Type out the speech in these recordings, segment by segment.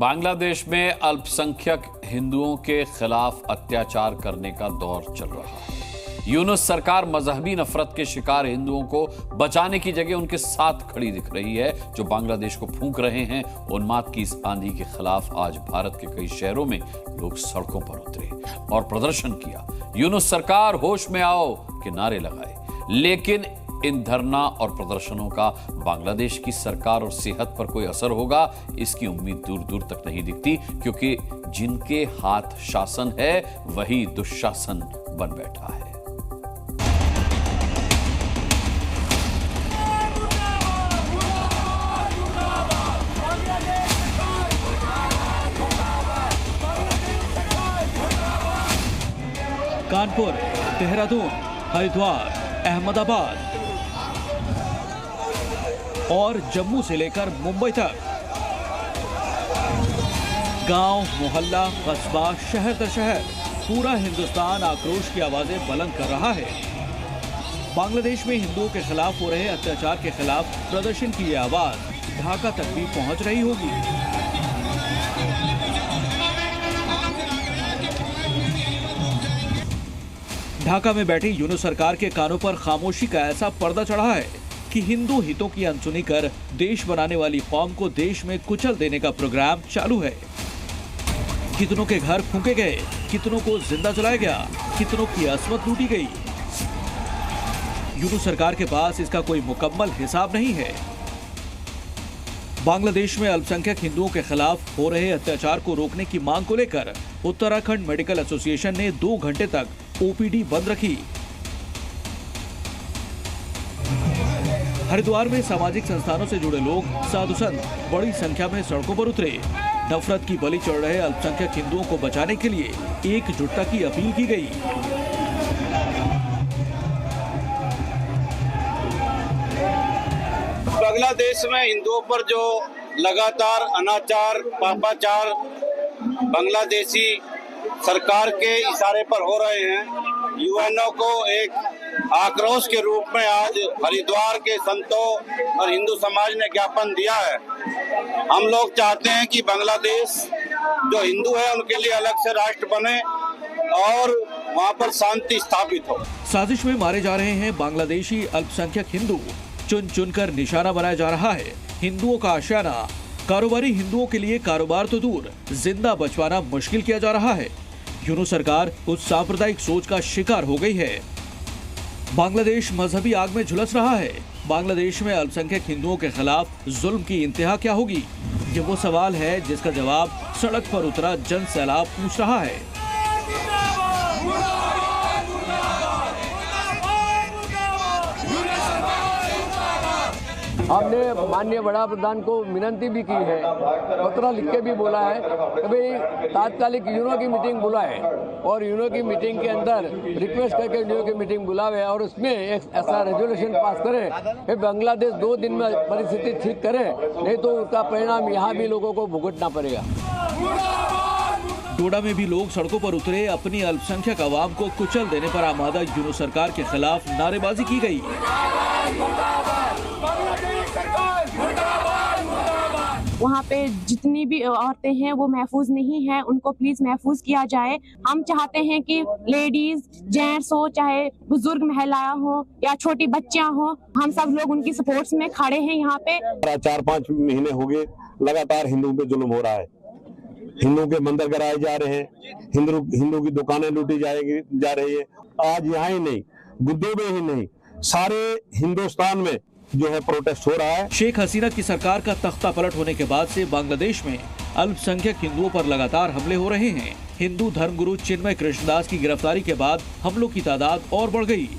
बांग्लादेश में अल्पसंख्यक हिंदुओं के खिलाफ अत्याचार करने का दौर चल रहा है। यूनुस सरकार मजहबी नफरत के शिकार हिंदुओं को बचाने की जगह उनके साथ खड़ी दिख रही है, जो बांग्लादेश को फूंक रहे हैं। उन्माद की इस आंधी के खिलाफ आज भारत के कई शहरों में लोग सड़कों पर उतरे और प्रदर्शन किया। यूनुस सरकार होश में आओ के नारे लगाए, लेकिन इन धरना और प्रदर्शनों का बांग्लादेश की सरकार और सेहत पर कोई असर होगा, इसकी उम्मीद दूर दूर तक नहीं दिखती, क्योंकि जिनके हाथ शासन है वही दुशासन बन बैठा है। कानपुर, देहरादून, हरिद्वार, अहमदाबाद और जम्मू से लेकर मुंबई तक गांव, मोहल्ला, कस्बा, शहर दर शहर पूरा हिंदुस्तान आक्रोश की आवाजें बुलंद कर रहा है। बांग्लादेश में हिंदुओं के खिलाफ हो रहे अत्याचार के खिलाफ प्रदर्शन की यह आवाज ढाका तक भी पहुंच रही होगी। ढाका में बैठी यूनुस सरकार के कानों पर खामोशी का ऐसा पर्दा चढ़ा है कि हिंदू हितों की अनसुनी कर देश बनाने वाली कौम को देश में कुचल देने का प्रोग्राम चालू है। कितनों के घर फूंके गए, कितनों को जिंदा जलाया गया, कितनों की असमत लूटी गई। यूनुस सरकार के पास इसका कोई मुकम्मल हिसाब नहीं है। बांग्लादेश में अल्पसंख्यक हिंदुओं के खिलाफ हो रहे अत्याचार को रोकने की मांग को लेकर उत्तराखंड मेडिकल एसोसिएशन ने 2 घंटे तक ओपीडी बंद रखी। हरिद्वार में सामाजिक संस्थानों से जुड़े लोग, साधु संत बड़ी संख्या में सड़कों पर उतरे। नफरत की बलि चढ़ रहे अल्पसंख्यक हिंदुओं को बचाने के लिए एकजुटता की अपील की गई। बांग्लादेश में हिंदुओं पर जो लगातार अनाचार, पापाचार बांग्लादेशी सरकार के इशारे पर हो रहे हैं, यूएनओ को एक आक्रोश के रूप में आज हरिद्वार के संतों और हिंदू समाज ने ज्ञापन दिया है। हम लोग चाहते हैं कि बांग्लादेश जो हिंदू है उनके लिए अलग से राष्ट्र बने और वहां पर शांति स्थापित हो। साजिश में मारे जा रहे हैं बांग्लादेशी अल्पसंख्यक हिंदू, चुन चुनकर निशाना बनाया जा रहा है। हिंदुओं का आशियाना, कारोबारी हिंदुओं के लिए कारोबार तो दूर, जिंदा बचवाना मुश्किल किया जा रहा है। यूनुस सरकार उस सांप्रदायिक सोच का शिकार हो गई है। बांग्लादेश मजहबी आग में झुलस रहा है। बांग्लादेश में अल्पसंख्यक हिंदुओं के खिलाफ जुल्म की इंतहा क्या होगी, ये वो सवाल है जिसका जवाब सड़क पर उतरा जन सैलाब पूछ रहा है। हमने माननीय बड़ा प्रधान को विनती भी की है, पत्र लिख के भी बोला है कि भाई तात्कालिक यूनो की मीटिंग बुलाए और यूनो की मीटिंग के अंदर रिक्वेस्ट करके यूनो की मीटिंग बुलावे और उसमें एक ऐसा रेजोल्यूशन पास करे कि बांग्लादेश 2 दिन में परिस्थिति ठीक करे, नहीं तो उसका परिणाम यहाँ भी लोगों को भुगतना पड़ेगा। डोडा में भी लोग सड़कों पर उतरे। अपनी अल्पसंख्यक आवाम को कुचल देने पर आमादा यूनुस सरकार के खिलाफ नारेबाजी की गई। वहाँ पे जितनी भी औरतें हैं वो महफूज नहीं हैं, उनको प्लीज महफूज किया जाए। हम चाहते हैं कि लेडीज, जेंट्स हो, चाहे बुजुर्ग महिलाएं हो या छोटी बच्चियां हो, हम सब लोग उनकी सपोर्ट्स में खड़े हैं। यहाँ पे 4-5 महीने हो गए लगातार हिंदुओं पे जुल्म हो रहा है। हिंदुओं के मंदिर गिराए जा रहे हैं, हिंदू की दुकानें लूटी जा रही है। आज यहाँ ही नहीं, गुड्डू में ही नहीं, सारे हिंदुस्तान में जो है प्रोटेस्ट हो रहा है। शेख हसीना की सरकार का तख्ता पलट होने के बाद से बांग्लादेश में अल्पसंख्यक हिंदुओं पर लगातार हमले हो रहे हैं। हिंदू धर्मगुरु चिन्मय कृष्णदास की गिरफ्तारी के बाद हमलों की तादाद और बढ़ गई।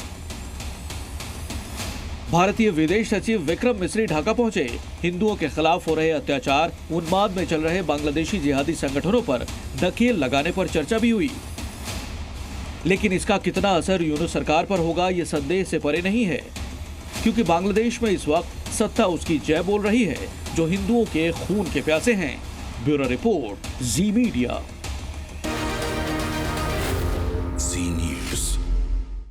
भारतीय विदेश सचिव विक्रम मिस्री ढाका पहुंचे। हिंदुओं के खिलाफ हो रहे अत्याचार, उन्माद में चल रहे बांग्लादेशी जिहादी संगठनों पर नकेल लगाने पर चर्चा भी हुई। लेकिन इसका कितना असर यूनुस सरकार पर होगा, ये संदेह से परे नहीं है, क्योंकि बांग्लादेश में इस वक्त सत्ता उसकी जय बोल रही है, जो हिंदुओं के खून के प्यासे हैं। ब्यूरो रिपोर्ट, जी मीडिया।